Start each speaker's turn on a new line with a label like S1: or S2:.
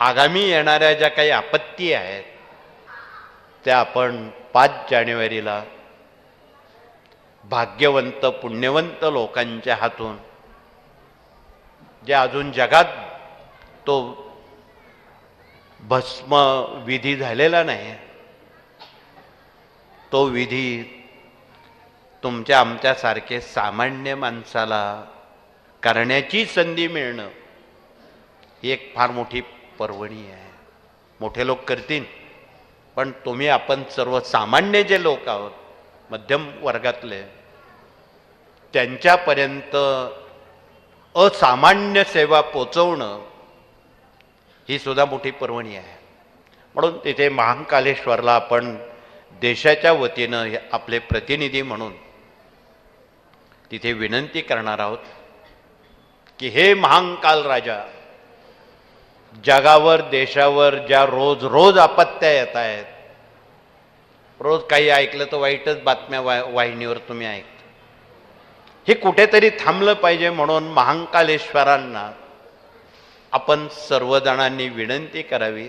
S1: आगामी येणाऱ्या ज्या काही आपत्ती आहेत त्या आपण 5 जानेवारीला भाग्यवंत पुण्यवंत लोकांच्या हातून, जे अजून जगात तो भस्म विधी झालेला नाही, तो विधी तुमच्या आमच्यासारखे सामान्य माणसाला करण्याची संधी मिळणं ही एक फार मोठी पर्वणी आहे. मोठे लोक करतील, पण तुम्ही आपण सर्वसामान्य जे लोक आहोत, मध्यम वर्गातले, त्यांच्यापर्यंत असामान्य सेवा पोचवणं ही सुद्धा मोठी पर्वणी आहे. म्हणून तिथे महाकालेश्वरला आपण देशाच्या वतीनं आपले प्रतिनिधी म्हणून तिथे विनंती करणार आहोत की हे महाकाल राजा, जगावर देशावर ज्या रोज रोज आपत्त्या येत आहेत, रोज काही ऐकलं तर वाईटच बातम्या वाहिनीवर तुम्ही ऐकता, हे कुठेतरी थांबलं पाहिजे. म्हणून महाकालेश्वरांना आपण सर्वजणांनी विनंती करावी